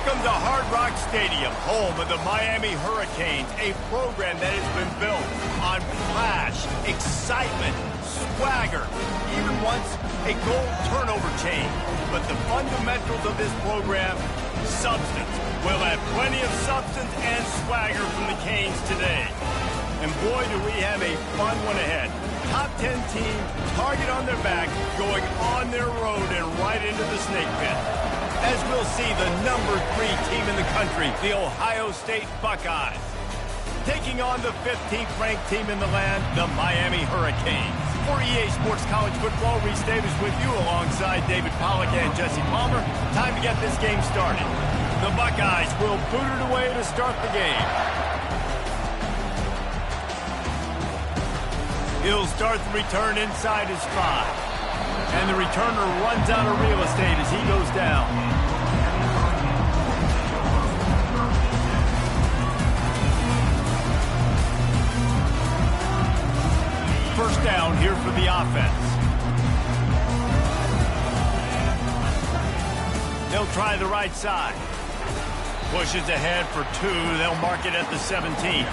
Welcome to Hard Rock Stadium, home of the Miami Hurricanes, a program that has been built on flash, excitement, swagger, even once a goal turnover chain. But the fundamentals of this program, substance. We'll have plenty of substance and swagger from the Canes today. And boy, do we have a fun one ahead. Top 10 team, target on their back, going on their road and right into the snake pit. As we'll see the number 3 team in the country, the Ohio State Buckeyes, taking on the 15th ranked team in the land, the Miami Hurricanes. For EA Sports College Football, Reese Davis with you alongside David Pollack and Jesse Palmer. Time to get this game started. The Buckeyes will boot it away to start the game. He'll start the return inside his 5. And the returner runs out of real estate as he goes down. First down here for the offense. They'll try the right side. Pushes ahead for 2. They'll mark it at the 17.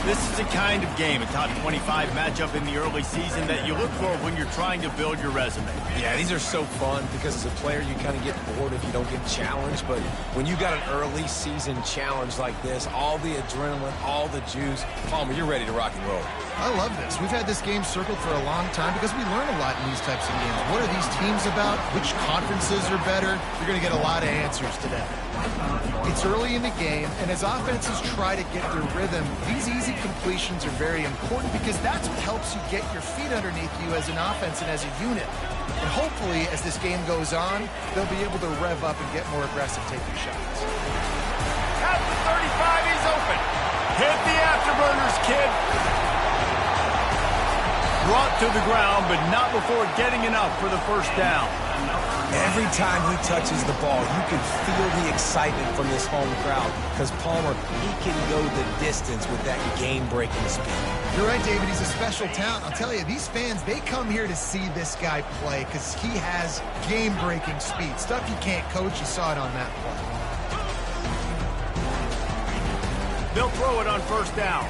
This is the kind of game, a top 25 matchup in the early season, that you look for when you're trying to build your resume. Yeah, these are so fun because as a player you kind of get bored if you don't get challenged, but when you got an early season challenge like this, all the adrenaline, all the juice, Palmer, you're ready to rock and roll. I love this. We've had this game circled for a long time because we learn a lot in these types of games. What are these teams about? Which conferences are better? You're going to get a lot of answers today. It's early in the game, and as offenses try to get their rhythm, these easy completions are very important because that's what helps you get your feet underneath you as an offense and as a unit. And hopefully, as this game goes on, they'll be able to rev up and get more aggressive taking shots. At the 35, he's open. Hit the afterburners, kid. Brought to the ground, but not before getting enough for the first down. Every time he touches the ball, you can feel the excitement from this home crowd because Palmer, he can go the distance with that game-breaking speed. You're right, David. He's a special talent. I'll tell you, these fans, they come here to see this guy play because he has game-breaking speed. Stuff you can't coach. You saw it on that play. They'll throw it on first down.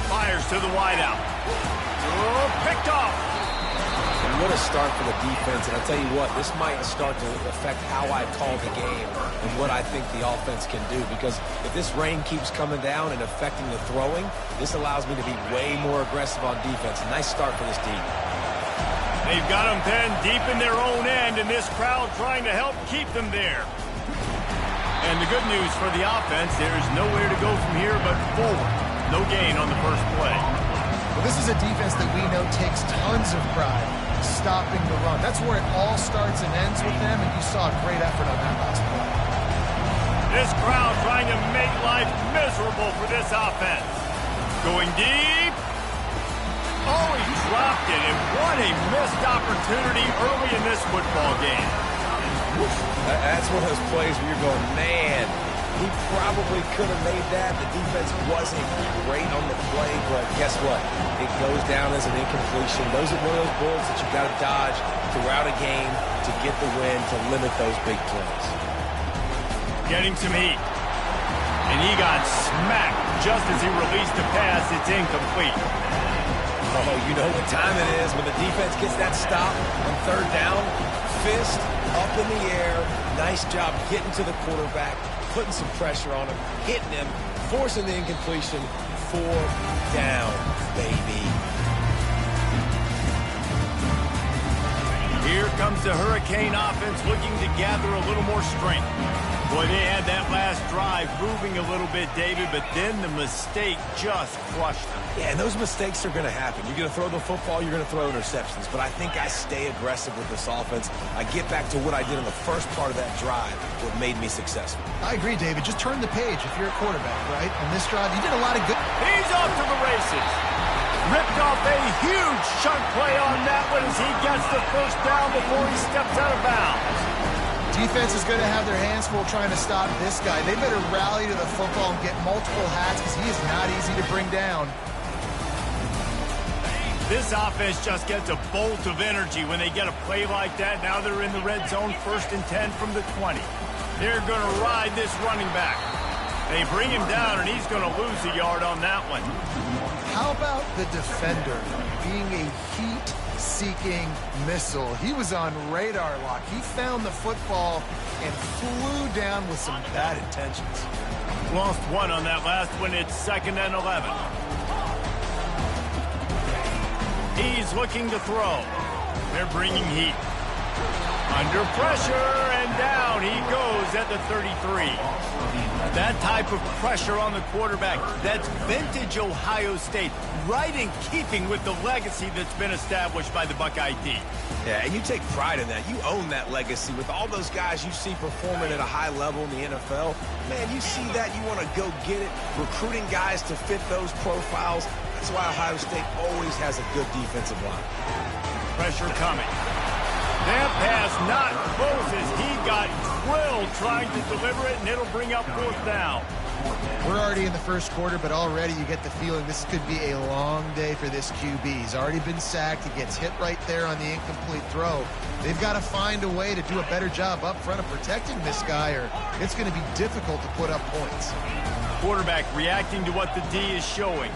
Fires to the wideout. Oh, picked off. And what a start for the defense. And I'll tell you what, this might start to affect how I call the game and what I think the offense can do. Because if this rain keeps coming down and affecting the throwing, this allows me to be way more aggressive on defense. A nice start for this team. They've got them then deep in their own end, and this crowd trying to help keep them there. And the good news for the offense, there's nowhere to go from here but forward. No gain on the first play. Well, this is a defense that we know takes tons of pride stopping the run. That's where it all starts and ends with them, and you saw a great effort on that last play. This crowd trying to make life miserable for this offense. Going deep. Oh, he dropped it, and what a missed opportunity early in this football game. That's one of those plays where you're going, man, he probably could have made that. The defense wasn't great on the play, but guess what? It goes down as an incompletion. Those are one of those bullets that you've got to dodge throughout a game to get the win, to limit those big plays. Getting some heat. And he got smacked just as he released the pass. It's incomplete. Oh, you know what time it is when the defense gets that stop on third down. Fist up in the air. Nice job getting to the quarterback, putting some pressure on him, hitting him, forcing the incompletion. 4 down, baby. Here comes the Hurricane offense looking to gather a little more strength. Boy, they had that last drive moving a little bit, David, but then the mistake just crushed them. Yeah, and those mistakes are going to happen. You're going to throw the football, you're going to throw interceptions. But I think I stay aggressive with this offense. I get back to what I did in the first part of that drive, what made me successful. I agree, David. Just turn the page if you're a quarterback, right? On this drive, you did a lot of good. He's off to the races. Ripped off a huge chunk play on that one as he gets the first down before he steps out of bounds. Defense is going to have their hands full trying to stop this guy. They better rally to the football and get multiple hats because he is not easy to bring down. This offense just gets a bolt of energy when they get a play like that. Now they're in the red zone, 1st and 10 from the 20. They're going to ride this running back. They bring him down, and he's going to lose a yard on that one. How about the defender being a heat-seeking missile? He was on radar lock. He found the football and flew down with some bad intentions. Lost one on that last one. It's 2nd and 11. He's looking to throw. They're bringing heat. Under pressure, and down he goes at the 33. That type of pressure on the quarterback, that's vintage Ohio State, right in keeping with the legacy that's been established by the Buckeye D. Yeah, and you take pride in that. You own that legacy with all those guys you see performing at a high level in the NFL. Man, you see that, you want to go get it, recruiting guys to fit those profiles. That's why Ohio State always has a good defensive line. Pressure coming. That pass not Moses. He got drilled trying to deliver it, and it'll bring up 4th down. We're already in the first quarter, but already you get the feeling this could be a long day for this QB. He's already been sacked. He gets hit right there on the incomplete throw. They've got to find a way to do a better job up front of protecting this guy, or it's going to be difficult to put up points. Quarterback reacting to what the D is showing.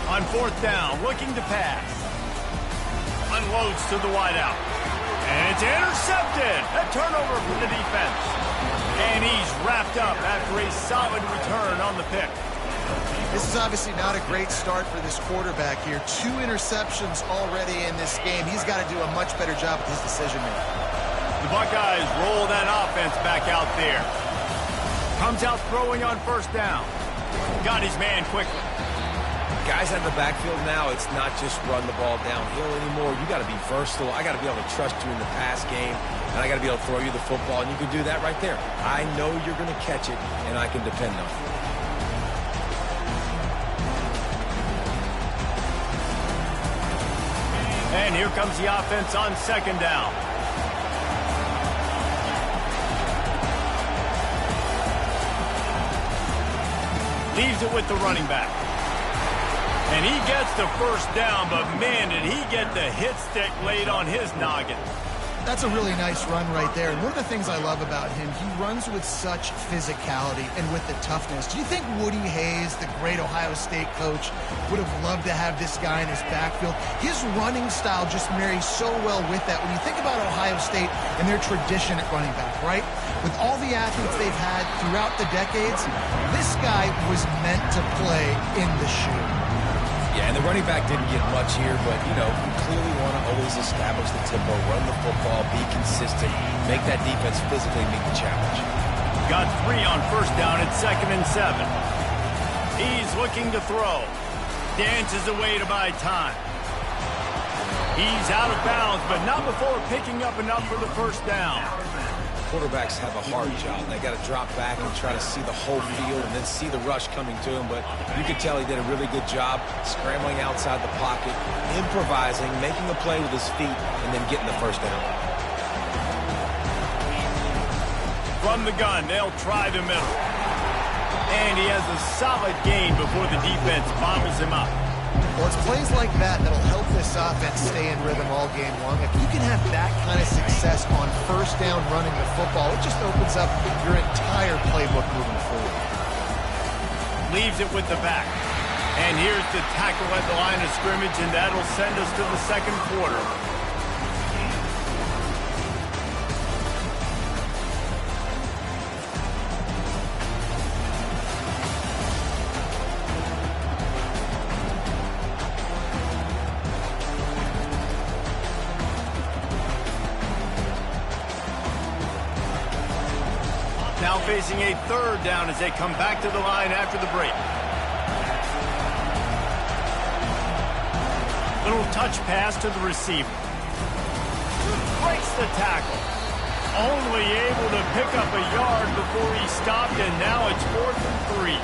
On 4th down, looking to pass. Unloads to the wideout. And it's intercepted. A turnover for the defense. And he's wrapped up after a solid return on the pick. This is obviously not a great start for this quarterback here. 2 interceptions already in this game. He's got to do a much better job with his decision-making. The Buckeyes roll that offense back out there. Comes out throwing on 1st down. Got his man quickly. Guys out of the backfield now, it's not just run the ball downhill anymore. You got to be versatile. I got to be able to trust you in the pass game, and I got to be able to throw you the football, and you can do that right there. I know you're going to catch it, and I can depend on it. And here comes the offense on 2nd down. Leaves it with the running back. And he gets the 1st down, but man, did he get the hit stick laid on his noggin. That's a really nice run right there. And one of the things I love about him, he runs with such physicality and with the toughness. Do you think Woody Hayes, the great Ohio State coach, would have loved to have this guy in his backfield? His running style just marries so well with that. When you think about Ohio State and their tradition at running back, right? With all the athletes they've had throughout the decades, this guy was meant to play in the shoe. Yeah, and the running back didn't get much here, but, you know, you clearly want to always establish the tempo, run the football, be consistent, make that defense physically meet the challenge. Got 3 on 1st down at 2nd and 7. He's looking to throw. Dances away to buy time. He's out of bounds, but not before picking up enough for the 1st down. Quarterbacks have a hard job. They got to drop back and try to see the whole field and then see the rush coming to him. But you can tell he did a really good job scrambling outside the pocket, improvising, making a play with his feet, and then getting the 1st down. From the gun, they'll try the middle. And he has a solid gain before the defense bobbles him up. Well, it's plays like that that'll help this offense stay in rhythm all game long. If you can have that kind of success on 1st down running the football, it just opens up your entire playbook moving forward. Leaves it with the back. And here's the tackle at the line of scrimmage, and that'll send us to the 2nd quarter. Now facing a 3rd down as they come back to the line after the break. Little touch pass to the receiver. Breaks the tackle. Only able to pick up a yard before he stopped, and now it's 4th and 3.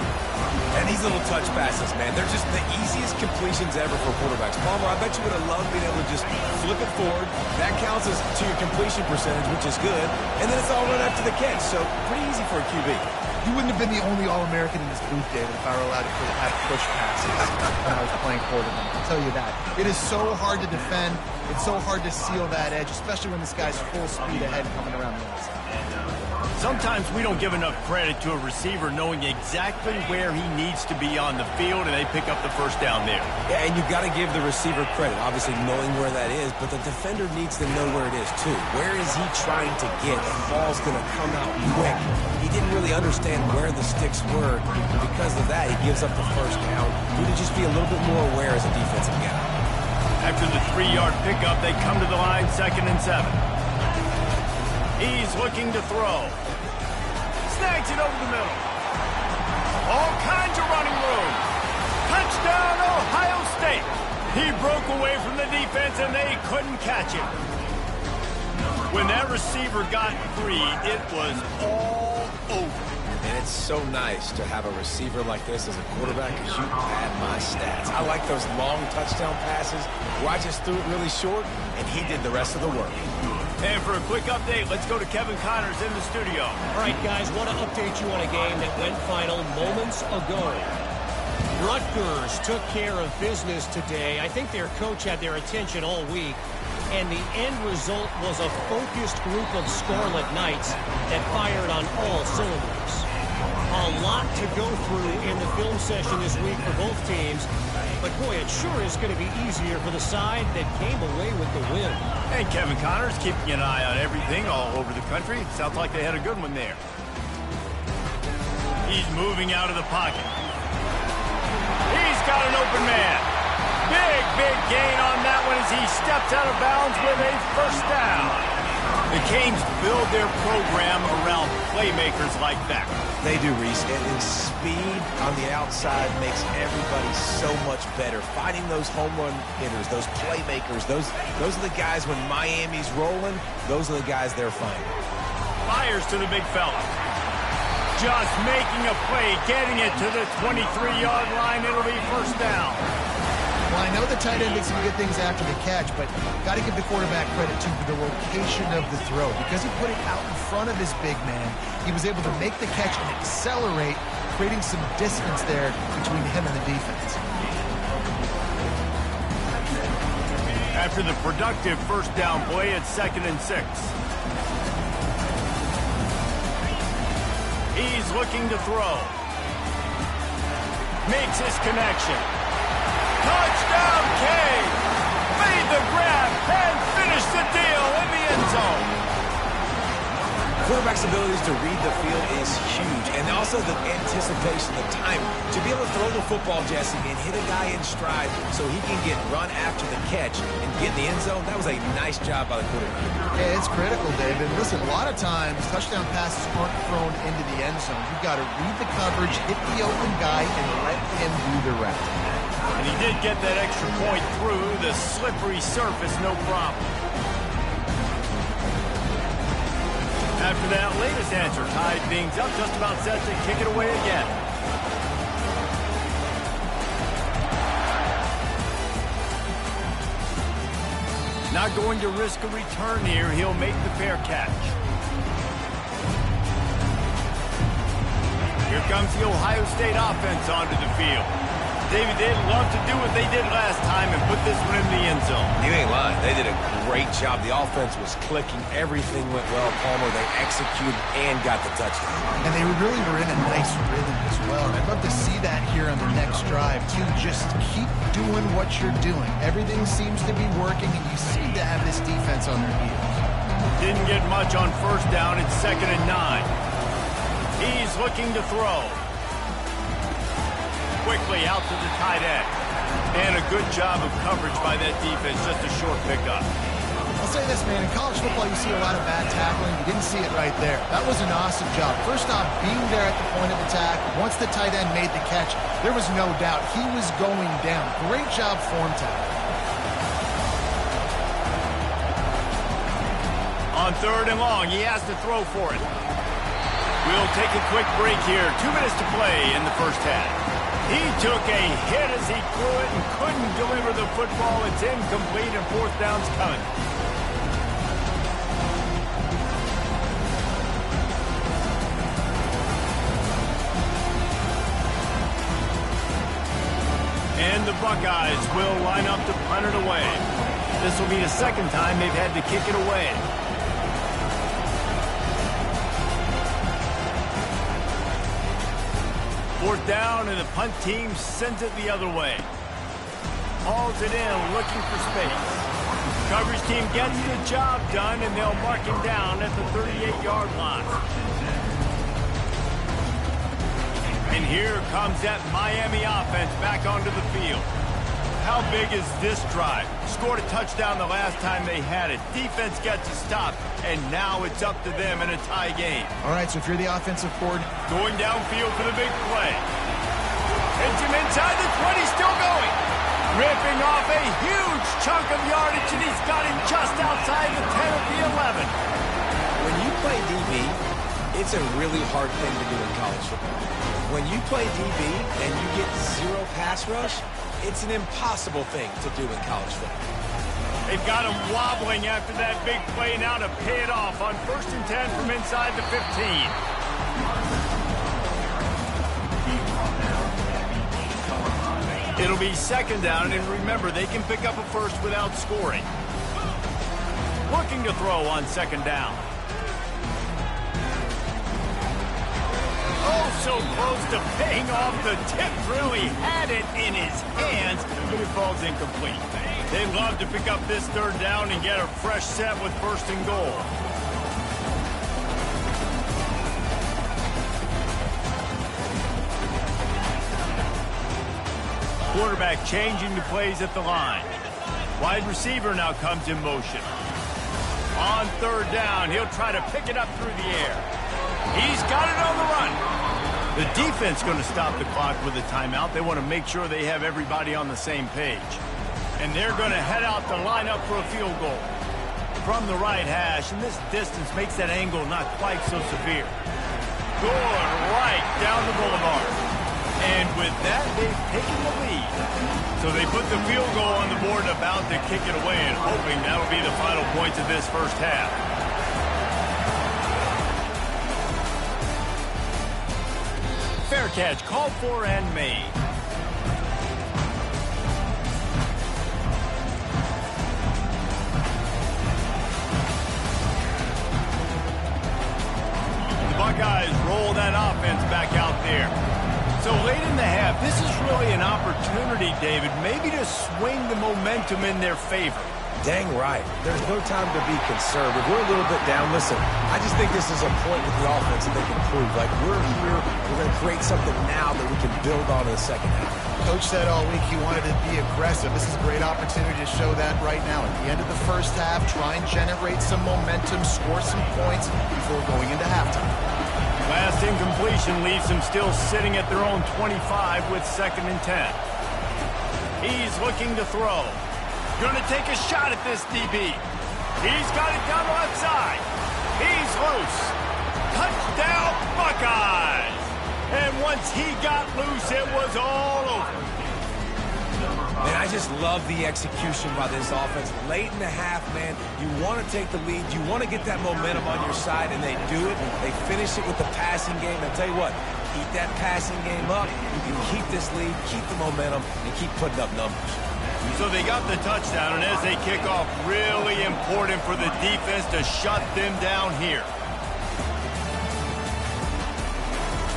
And these little touch passes, man, they're just the easiest completions ever for quarterbacks. Palmer, I bet you would have loved being able to just flip it forward. That counts as to your completion percentage, which is good. And then it's all right after the catch, so pretty easy for a QB. You wouldn't have been the only All-American in this booth, David, if I were allowed to have push passes when I was playing quarterback. I'll tell you that. It is so hard to defend. It's so hard to seal that edge, especially when this guy's full speed ahead coming around the outside. Sometimes we don't give enough credit to a receiver knowing exactly where he needs to be on the field, and they pick up the first down there. Yeah, and you've got to give the receiver credit, obviously knowing where that is, but the defender needs to know where it is too. Where is he trying to get? The ball's going to come out quick. He didn't really understand where the sticks were, and because of that, he gives up the first down. He need to just be a little bit more aware as a defensive guy. After the 3-yard pickup, they come to the line, 2nd and 7. He's looking to throw. Snags it over the middle. All kinds of running room. Touchdown, Ohio State. He broke away from the defense, and they couldn't catch him. When that receiver got free, it was all over. And it's so nice to have a receiver like this as a quarterback because you pad my stats. I like those long touchdown passes where I just threw it really short, and he did the rest of the work. And for a quick update, let's go to Kevin Connors in the studio. All right, guys, want to update you on a game that went final moments ago. Rutgers took care of business today. I think their coach had their attention all week, and the end result was a focused group of Scarlet Knights that fired on all cylinders. A lot to go through in the film session this week for both teams, but boy, it sure is going to be easier for the side that came away with the win. And Kevin Connors keeping an eye on everything all over the country. Sounds like they had a good one there. He's moving out of the pocket. He's got an open man. Big gain on that one as he steps out of bounds with a first down. The Canes build their program around playmakers like that. They do, Reese, and speed on the outside makes everybody so much better. Finding those home run hitters, those playmakers, those are the guys when Miami's rolling, those are the guys they're finding. Fires to the big fella. Just making a play, getting it to the 23-yard line. It'll be first down. Well, I know the tight end makes some good things after the catch, but got to give the quarterback credit, too, for the location of the throw. Because he put it out in front of his big man, he was able to make the catch and accelerate, creating some distance there between him and the defense. After the productive first down play, it's 2nd and 6. He's looking to throw. Makes his connection. Touchdown, Canes! Made the grab and finished the deal in the end zone. Quarterback's abilities to read the field is huge, and also the anticipation, the time to be able to throw the football, Jesse, and hit a guy in stride so he can get run after the catch and get in the end zone. That was a nice job by the quarterback. Yeah, it's critical, David. Listen, a lot of times touchdown passes aren't thrown into the end zone. You've got to read the coverage, hit the open guy, and let him do the rest. And he did get that extra point through the slippery surface, no problem. After that latest answer tied things up, just about set to kick it away again. Not going to risk a return here. He'll make the fair catch. Here comes the Ohio State offense onto the field. David, they'd love to do what they did last time and put this one in the end zone. You ain't lying. They did a great job. The offense was clicking. Everything went well, Palmer. They executed and got the touchdown. And they really were in a nice rhythm as well. And I'd love to see that here on the next drive, too. Just keep doing what you're doing. Everything seems to be working, and you seem to have this defense on their heels. Didn't get much on first down. It's 2nd and 9. He's looking to throw. Quickly out to the tight end. And a good job of coverage by that defense. Just a short pickup. I'll say this, man. In college football, you see a lot of bad tackling. You didn't see it right there. That was an awesome job. First off, being there at the point of attack. Once the tight end made the catch, there was no doubt he was going down. Great job form tackle. On 3rd and long, he has to throw for it. We'll take a quick break here. 2 minutes to play in the first half. He took a hit as he threw it and couldn't deliver the football. It's incomplete and 4th down's coming. And the Buckeyes will line up to punt it away. This will be the second time they've had to kick it away. Fourth down, and the punt team sends it the other way. Hauls it in, looking for space. Coverage team gets the job done, and they'll mark him down at the 38-yard line. And here comes that Miami offense back onto the field. How big is this drive? Scored a touchdown the last time they had it. Defense gets a stop, and now it's up to them in a tie game. All right, so if you're the offensive coordinator, going downfield for the big play. Hits him inside the 20, still going. Ripping off a huge chunk of yardage, and he's got him just outside the 10 of the 11. When you play DB, it's a really hard thing to do in college football. When you play DB and you get zero pass rush, it's an impossible thing to do in college football. They've got him wobbling after that big play now to pay it off on 1st and 10 from inside the 15. It'll be second down, and remember, they can pick up a first without scoring. Looking to throw on second down. Oh, so close to paying off. The tip really had it in his hands, but it falls incomplete. They'd love to pick up this third down and get a fresh set with 1st and goal. Quarterback changing the plays at the line. Wide receiver now comes in motion. On third down, he'll try to pick it up through the air. He's got it on the run. The defense going to stop the clock with a timeout. They want to make sure they have everybody on the same page. And they're going to head out to line up for a field goal. From the right hash, and this distance makes that angle not quite so severe. Good right down the boulevard. And with that, they've taken the lead. So they put the field goal on the board, about to kick it away, and hoping that'll be the final points of this first half. Fair catch, called for and made. The Buckeyes roll that offense back out there. So late in the half, this is really an opportunity, David, maybe to swing the momentum in their favor. Dang right. There's no time to be conservative. We're a little bit down. Listen, I just think this is a point with the offense that they can prove. Like, we're here, we're going to create something now that we can build on in the second half. Coach said all week he wanted to be aggressive. This is a great opportunity to show that right now. At the end of the first half, try and generate some momentum, score some points before going into halftime. Last incompletion leaves them still sitting at their own 25 with 2nd and 10. He's looking to throw. Going to take a shot at this DB. He's got it down the left side. He's loose. Touchdown, Buckeyes. And once he got loose, it was all over. Man, I just love the execution by this offense. Late in the half, man, you want to take the lead. You want to get that momentum on your side, and they do it. They finish it with the passing game. And tell you what, keep that passing game up. You can keep this lead, keep the momentum, and keep putting up numbers. So they got the touchdown, and as they kick off, really important for the defense to shut them down here.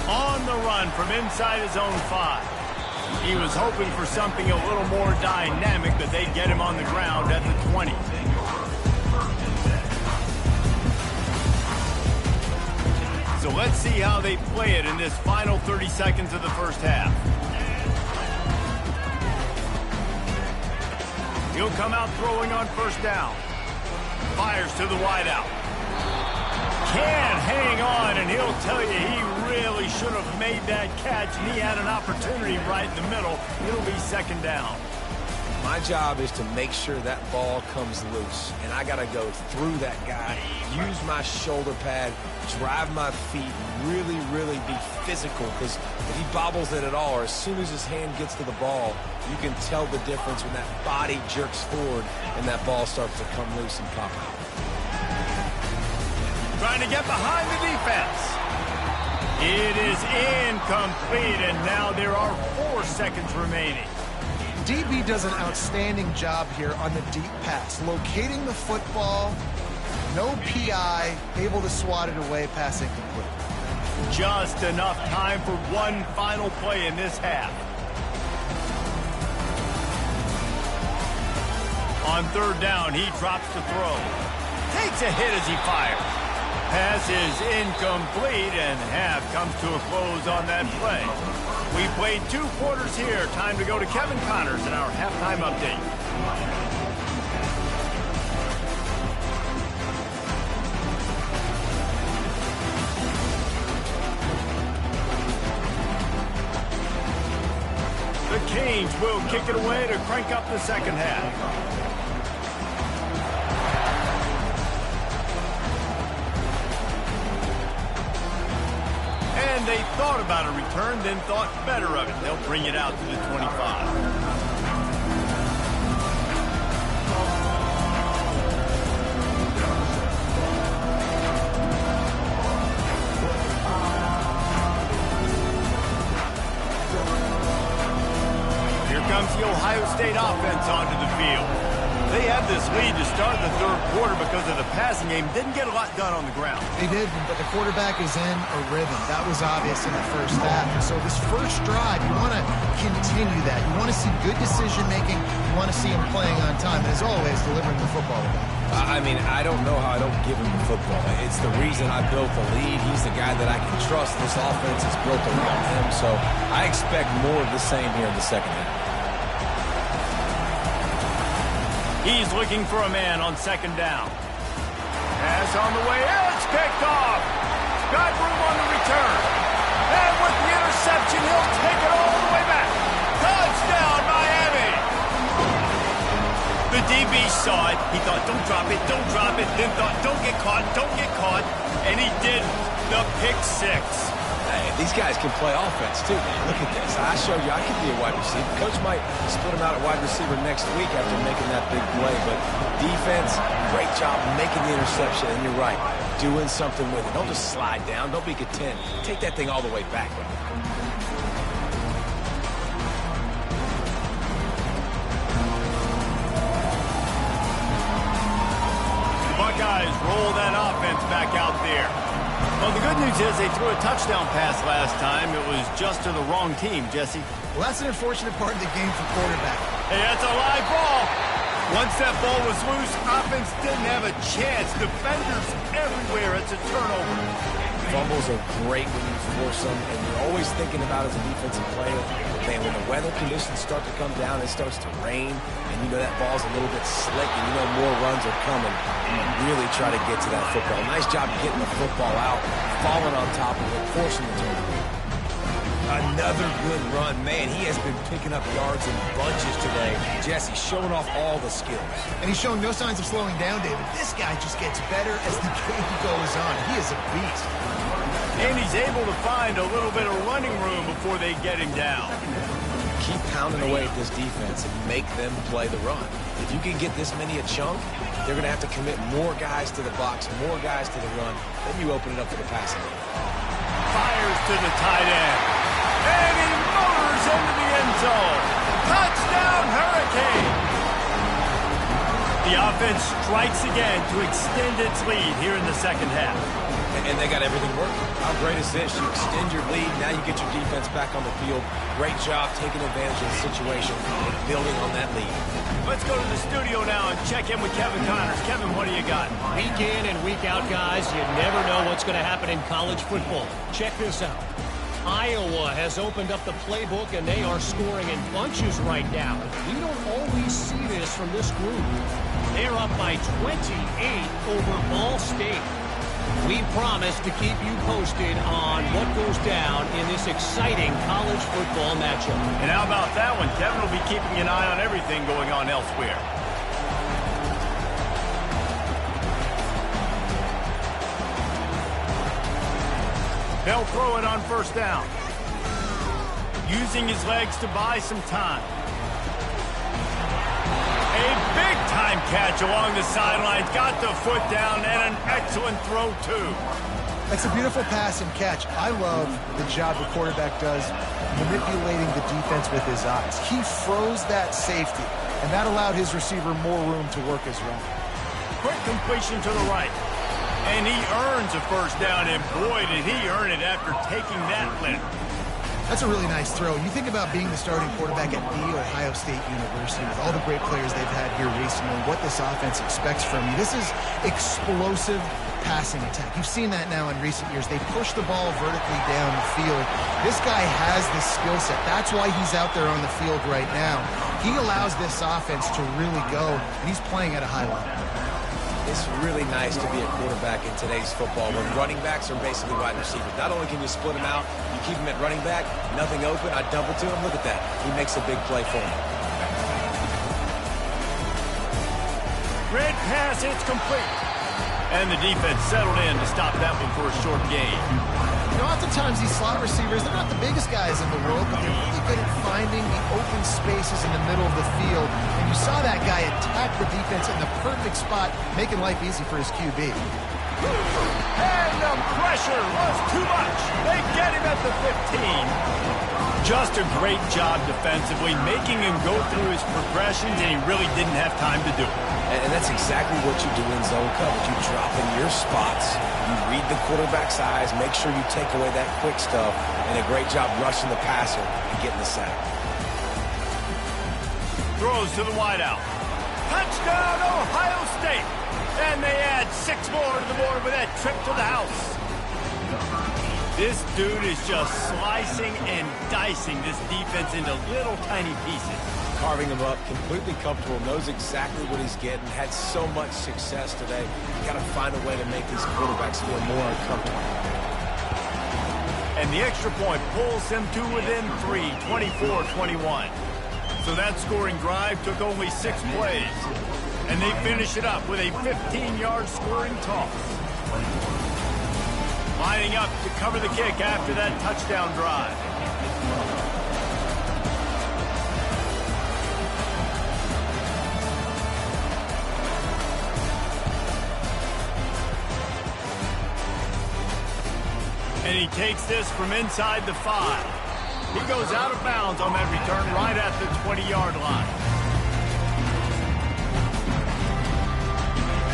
On the run from inside his own 5. He was hoping for something a little more dynamic, but they'd get him on the ground at the 20. So let's see how they play it in this final 30 seconds of the first half. He'll come out throwing on first down. Fires to the wideout. Can't hang on, and he'll tell you he really should have made that catch, and he had an opportunity right in the middle. It'll be second down. My job is to make sure that ball comes loose, and I got to go through that guy, use my shoulder pad, drive my feet, really, really be physical, because if he bobbles it at all, or as soon as his hand gets to the ball, you can tell the difference when that body jerks forward and that ball starts to come loose and pop out. Trying to get behind the defense. It is incomplete, and now there are 4 seconds remaining. DB does an outstanding job here on the deep pass, locating the football, no PI, able to swat it away, pass incomplete. Just enough time for one final play in this half. On third down, he drops the throw. Takes a hit as he fires. Pass is incomplete, and half comes to a close on that play. We played 2 quarters here. Time to go to Kevin Connors in our halftime update. The Canes will kick it away to crank up the second half. And they thought about a return, then thought better of it. They'll bring it out to the 25. Here comes the Ohio State offense onto the field. They had this lead to start the third quarter because of the passing game. Didn't get a lot done on the ground. They did, but the quarterback is in a rhythm. That was obvious in the first half. And so this first drive, you want to continue that. You want to see good decision-making. You want to see him playing on time. And as always, delivering the football. I mean, I don't know how I don't give him the football. It's the reason I built the lead. He's the guy that I can trust. This offense is built around him. So I expect more of the same here in the second half. He's looking for a man on second down. Pass on the way. It's picked off. Got room on the return. And with the interception, he'll take it all the way back. Touchdown, Miami. The DB saw it. He thought, don't drop it, don't drop it. Then thought, don't get caught, don't get caught. And he did the pick six. Hey, these guys can play offense, too, man. Look at this. I showed you I could be a wide receiver. Coach might split him out at wide receiver next week after making that big play. But defense, great job making the interception. And you're right, doing something with it. Don't just slide down. Don't be content. Take that thing all the way back. The Buckeyes roll that offense back out there. Well, the good news is they threw a touchdown pass last time. It was just to the wrong team, Jesse. Well, that's an unfortunate part of the game for quarterback. Hey, that's a live ball. Once that ball was loose, offense didn't have a chance. Defenders everywhere. It's a turnover. Fumbles are great when you force them, and you're always thinking about as a defensive player, man, when the weather conditions start to come down, it starts to rain, and you know that ball's a little bit slick, and you know more runs are coming, and you really try to get to that football. Nice job getting the football out, falling on top of it, forcing the turnover. Another good run. Man, he has been picking up yards in bunches today. Jesse showing off all the skills. And he's showing no signs of slowing down, David. This guy just gets better as the game goes on. He is a beast. And he's able to find a little bit of running room before they get him down. Keep pounding away at this defense and make them play the run. If you can get this many a chunk, they're going to have to commit more guys to the box, more guys to the run. Then you open it up for the passing. Fires to the tight end. And he motors into the end zone. Touchdown, Hurricane! The offense strikes again to extend its lead here in the second half. And they got everything working. How great is this? You extend your lead, now you get your defense back on the field. Great job taking advantage of the situation and building on that lead. Let's go to the studio now and check in with Kevin Connors. Kevin, what do you got? Week in and week out, guys, you never know what's going to happen in college football. Check this out. Iowa has opened up the playbook, and they are scoring in bunches right now. We don't always see this from this group. They're up by 28 over Ball State. We promise to keep you posted on what goes down in this exciting college football matchup. And how about that one? Kevin will be keeping an eye on everything going on elsewhere. They'll throw it on first down. Using his legs to buy some time. A big-time catch along the sidelines. Got the foot down and an excellent throw, too. That's a beautiful pass and catch. I love the job the quarterback does manipulating the defense with his eyes. He froze that safety, and that allowed his receiver more room to work his route. Quick completion to the right. And he earns a first down, and boy, did he earn it after taking that lift. That's a really nice throw. You think about being the starting quarterback at The Ohio State University with all the great players they've had here recently, what this offense expects from you. This is explosive passing attack. You've seen that now in recent years. They push the ball vertically down the field. This guy has the skill set. That's why he's out there on the field right now. He allows this offense to really go, and he's playing at a high level. It's really nice to be a quarterback in today's football when running backs are basically wide receivers. Not only can you split them out, you keep them at running back, nothing open, I dump it to him. Look at that. He makes a big play for him. Red pass, it's complete. And the defense settled in to stop that one for a short gain. You know, oftentimes these slot receivers, they're not the biggest guys in the world, but they're really good at finding the open spaces in the middle of the field. And you saw that guy attack the defense in the perfect spot, making life easy for his QB. And the pressure was too much. They get him at the 15. Just a great job defensively, making him go through his progressions, and he really didn't have time to do it. And that's exactly what you do in zone coverage. You drop in your spots. You read the quarterback's eyes, make sure you take away that quick stuff, and a great job rushing the passer and getting the sack. Throws to the wideout. Touchdown, Ohio State! And they add 6 more to the board with that trip to the house. This dude is just slicing and dicing this defense into little tiny pieces. Carving him up, completely comfortable, knows exactly what he's getting, had so much success today. You got to find a way to make these quarterbacks feel more uncomfortable. And the extra point pulls him to within 3, 24-21. So that scoring drive took only 6 plays. And they finish it up with a 15-yard scoring toss. Lining up to cover the kick after that touchdown drive. And he takes this from inside the 5. He goes out of bounds on that return right at the 20-yard line.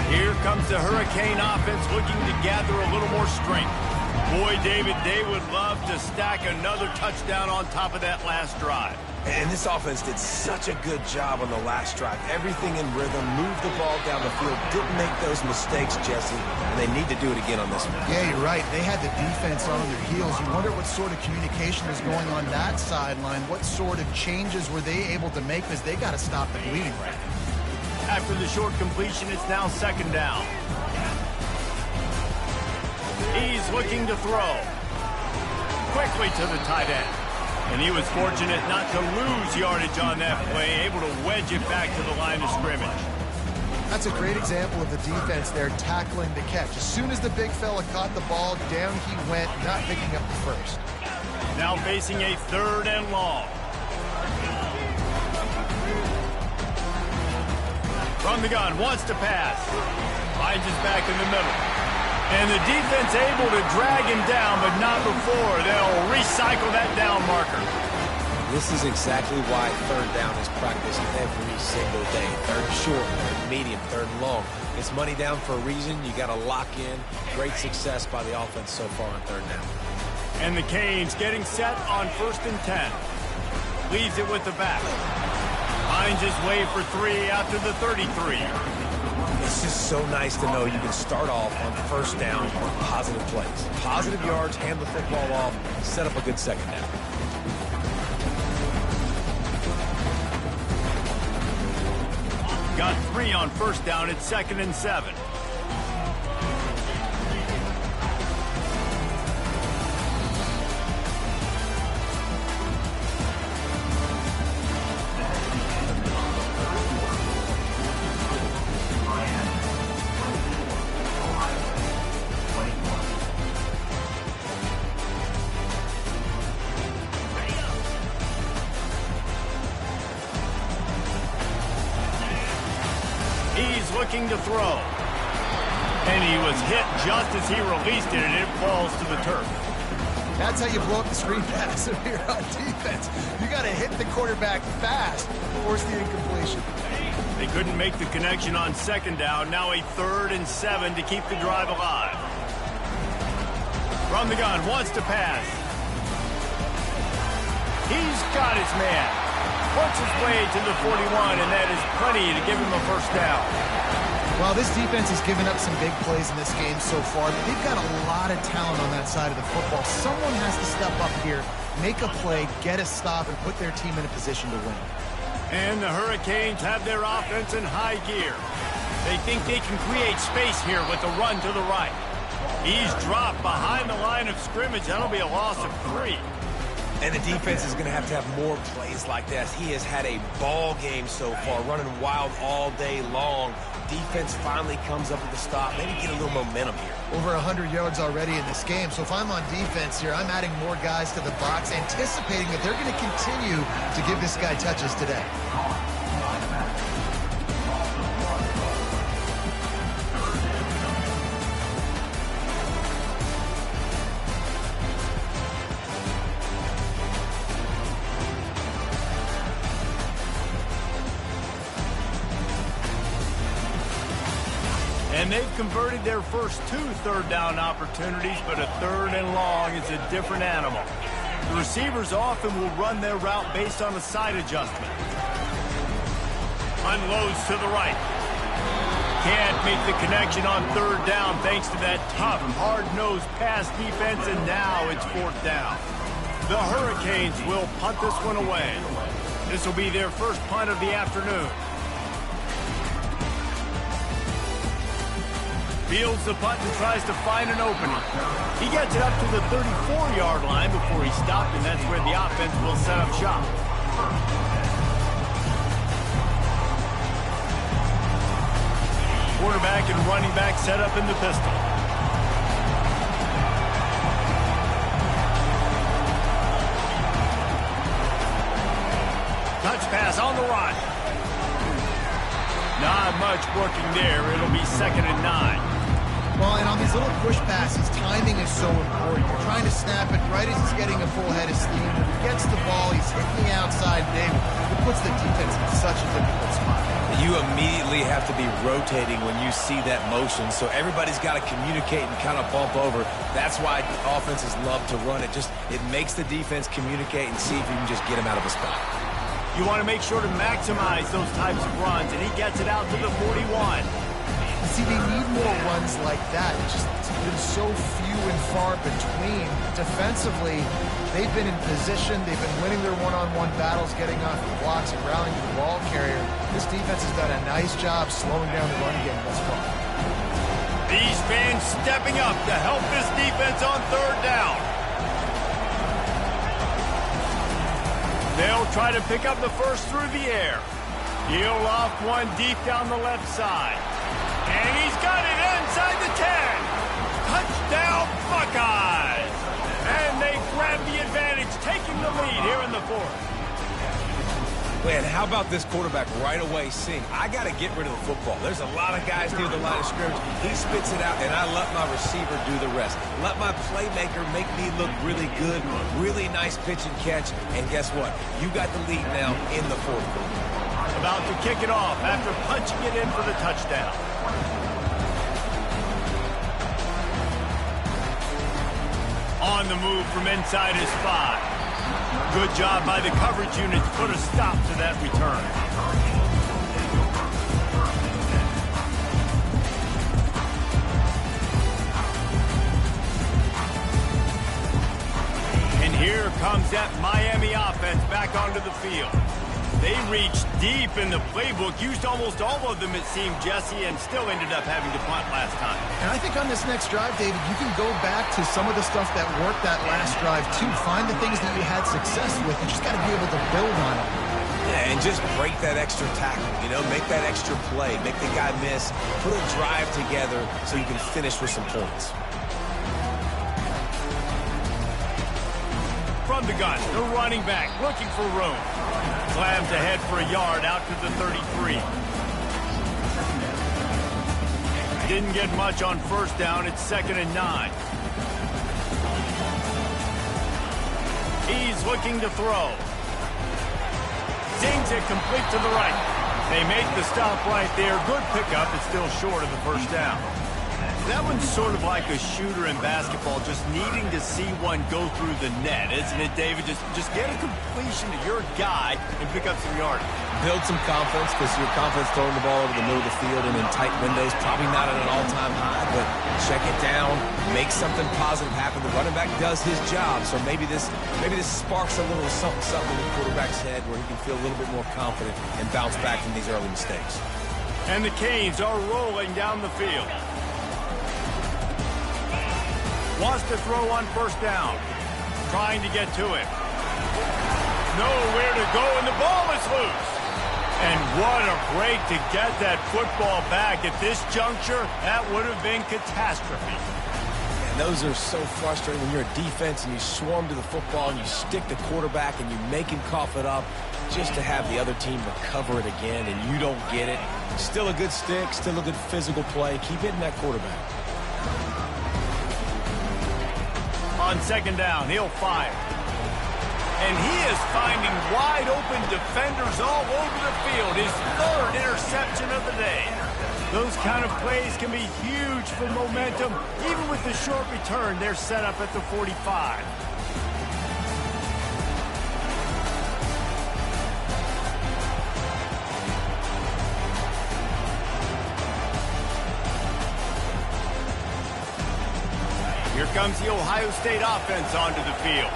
Here comes the Hurricane offense looking to gather a little more strength. Boy, David, they would love to stack another touchdown on top of that last drive. And this offense did such a good job on the last drive. Everything in rhythm, moved the ball down the field, didn't make those mistakes, Jesse, and they need to do it again on this one. Yeah, you're right. They had the defense on their heels. You wonder what sort of communication is going on that sideline. What sort of changes were they able to make, because they got to stop the bleeding right now. After the short completion, it's now 2nd down. He's looking to throw. Quickly to the tight end. And he was fortunate not to lose yardage on that play, able to wedge it back to the line of scrimmage. That's a great example of the defense there tackling the catch. As soon as the big fella caught the ball, down he went, not picking up the first. Now facing a 3rd and long. From the gun, wants to pass. Finds his back in the middle. And the defense able to drag him down, but not before. They'll recycle that down marker. This is exactly why 3rd down is practiced every single day. 3rd short, 3rd medium, 3rd long. It's money down for a reason. You got to lock in. Great success by the offense so far on 3rd down. And the Canes getting set on 1st and 10. Leaves it with the back. Finds his way for 3 after the 33. It's just so nice to know you can start off on 1st down on positive plays. Positive yards, hand the football off, set up a good 2nd down. Got 3 on 1st down at 2nd and 7. Looking to throw. And he was hit just as he released it, and it falls to the turf. That's how you blow up the screen pass if you're on defense. You got to hit the quarterback fast to force the incompletion. They couldn't make the connection on second down. Now a 3rd and 7 to keep the drive alive. From the gun, wants to pass. He's got his man. Works his way to the 41, and that is plenty to give him a first down. Well, this defense has given up some big plays in this game so far, but they've got a lot of talent on that side of the football. Someone has to step up here, make a play, get a stop, and put their team in a position to win. And the Hurricanes have their offense in high gear. They think they can create space here with the run to the right. He's dropped behind the line of scrimmage. That'll be a loss of 3. And the defense is going to have more plays like this. He has had a ball game so far, running wild all day long. Defense finally comes up with a stop. Maybe get a little momentum here. Over 100 yards already in this game. So if I'm on defense here, I'm adding more guys to the box, anticipating that they're going to continue to give this guy touches today. And they've converted their first 2 third-down opportunities, but a 3rd and long is a different animal. The receivers often will run their route based on a side adjustment. Unloads to the right. Can't make the connection on 3rd down thanks to that tough, hard-nosed pass defense, and now it's 4th down. The Hurricanes will punt this one away. This will be their first punt of the afternoon. Fields the punt and tries to find an opening. He gets it up to the 34-yard line before he stopped, and that's where the offense will set up shop. Quarterback and running back set up in the pistol. Touch pass on the run. Not much working there. It'll be 2nd and 9. Well, and on these little push passes, timing is so important. You're trying to snap it right as he's getting a full head of steam. When he gets the ball, he's hitting the outside big. It puts the defense in such a difficult spot. You immediately have to be rotating when you see that motion, so everybody's got to communicate and kind of bump over. That's why offenses love to run it. It makes the defense communicate and see if you can just get him out of a spot. You want to make sure to maximize those types of runs, and he gets it out to the 41. See, they need more runs like that. It's been so few and far between. Defensively, they've been in position. They've been winning their one-on-one battles, getting off the blocks and rallying to the ball carrier. This defense has done a nice job slowing down the run game thus far. These fans stepping up to help this defense on 3rd down. They'll try to pick up the first through the air. He'll loft one deep down the left side. And he's got it inside the 10. Touchdown, Buckeyes. And they grab the advantage, taking the lead here in the 4th. Man, how about this quarterback right away seeing, I got to get rid of the football. There's a lot of guys near the line of scrimmage. He spits it out, and I let my receiver do the rest. Let my playmaker make me look really good, really nice pitch and catch. And guess what? You got the lead now in the 4th quarter. About to kick it off after punching it in for the touchdown. On the move from inside his 5. Good job by the coverage unit to put a stop to that return. And here comes that Miami offense back onto the field. They reached deep in the playbook, used almost all of them, it seemed, Jesse, and still ended up having to punt last time. And I think on this next drive, David, you can go back to some of the stuff that worked that last drive, too. Find the things that you had success with. You just got to be able to build on it. Yeah, and just break that extra tackle, make that extra play, make the guy miss, put a drive together so you can finish with some points. From the gun, the running back looking for room. Slams ahead for a yard out to the 33. Didn't get much on first down. It's 2nd and 9. He's looking to throw. Zings it complete to the right. They make the stop right there. Good pickup. It's still short of the first down. That one's sort of like a shooter in basketball, just needing to see one go through the net, isn't it, David? Just get a completion to your guy and pick up some yardage. Build some confidence, because your confidence throwing the ball over the middle of the field and in tight windows, probably not at an all-time high, but check it down, make something positive happen. The running back does his job, so maybe this sparks a little something in the quarterback's head where he can feel a little bit more confident and bounce back from these early mistakes. And the Canes are rolling down the field. Wants to throw on first down. Trying to get to it. Nowhere to go, and the ball is loose. And what a break to get that football back. At this juncture, that would have been catastrophe. And those are so frustrating when you're a defense and you swarm to the football and you stick the quarterback and you make him cough it up just to have the other team recover it again and you don't get it. Still a good stick, still a good physical play. Keep hitting that quarterback. On 2nd down, he'll fire. And he is finding wide-open defenders all over the field. His 3rd interception of the day. Those kind of plays can be huge for momentum. Even with the short return, they're set up at the 45. Here comes the Ohio State offense onto the field.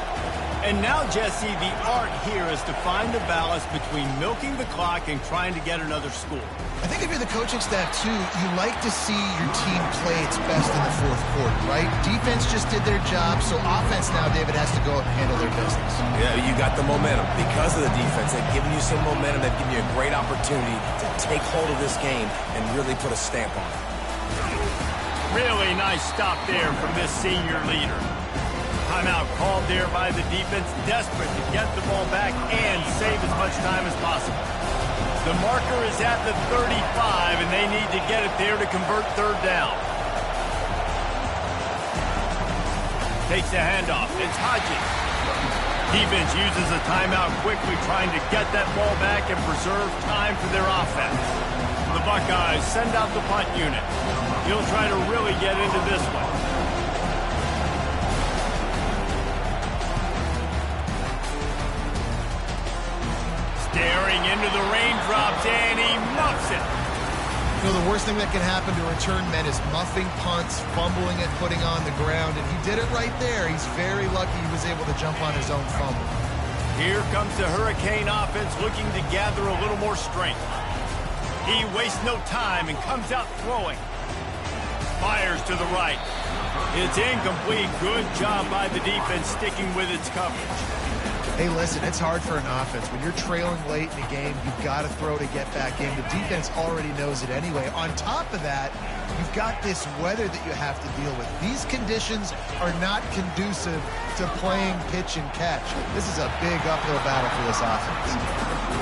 And now, Jesse, the art here is to find the balance between milking the clock and trying to get another score. I think if you're the coaching staff, too, you like to see your team play its best in the 4th quarter, right? Defense just did their job, so offense now, David, has to go up and handle their business. Yeah, you got the momentum. Because of the defense, they've given you some momentum. They've given you a great opportunity to take hold of this game and really put a stamp on it. Really nice stop there from this senior leader. Timeout called there by the defense, desperate to get the ball back and save as much time as possible. The marker is at the 35, and they need to get it there to convert 3rd down. Takes the handoff. It's Hodges. Defense uses a timeout quickly, trying to get that ball back and preserve time for their offense. The Buckeyes send out the punt unit. He'll try to really get into this one. Staring into the raindrops, and he muffs it. You know, the worst thing that can happen to return men is muffing punts, fumbling it, putting on the ground, and he did it right there. He's very lucky he was able to jump on his own fumble. Here comes the Hurricane offense looking to gather a little more strength. He wastes no time and comes out throwing. Fires to the right. It's incomplete. Good job by the defense sticking with its coverage. Hey, listen, it's hard for an offense. When you're trailing late in the game, you've got to throw to get back in. The defense already knows it anyway. On top of that, you've got this weather that you have to deal with. These conditions are not conducive to playing pitch and catch. This is a big uphill battle for this offense.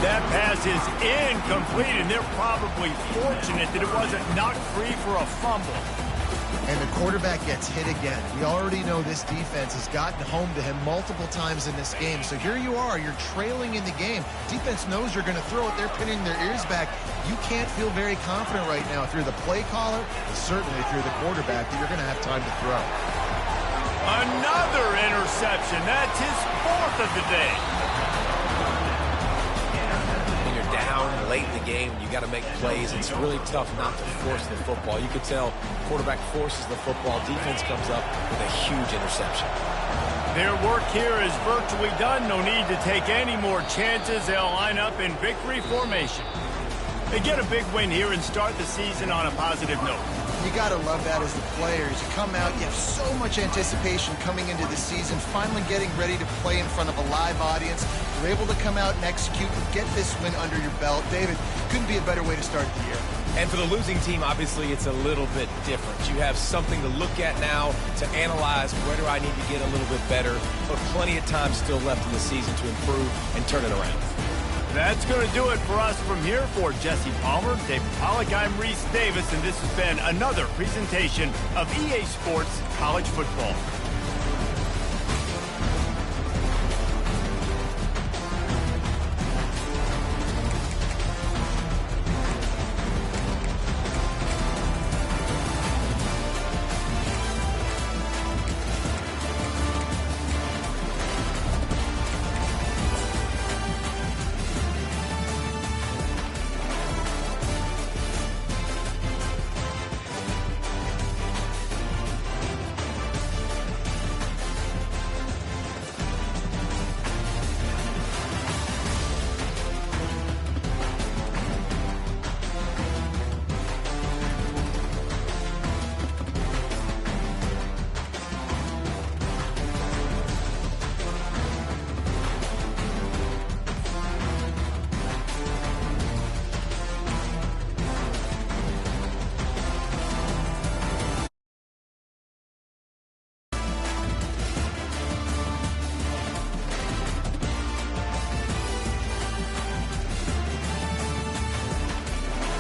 That pass is incomplete, and they're probably fortunate that it wasn't knocked free for a fumble. And the quarterback gets hit again. We already know this defense has gotten home to him multiple times in this game. So here you are, you're trailing in the game. Defense knows you're going to throw it. They're pinning their ears back. You can't feel very confident right now through the play caller, and certainly through the quarterback, that you're going to have time to throw. Another interception. That's his 4th of the day. Down late in the game, you got to make plays. It's really tough not to force the football. You could tell quarterback forces the football. Defense comes up with a huge interception. Their work here is virtually done. No need to take any more chances. They'll line up in victory formation. They get a big win here and start the season on a positive note. You got to love that as the players. You come out, you have so much anticipation coming into the season, finally getting ready to play in front of a live audience. You're able to come out and execute and get this win under your belt. David, couldn't be a better way to start the year. And for the losing team, obviously, it's a little bit different. You have something to look at now to analyze where do I need to get a little bit better, but plenty of time still left in the season to improve and turn it around. That's going to do it for us from here. For Jesse Palmer, David Pollack, I'm Reese Davis, and this has been another presentation of EA Sports College Football.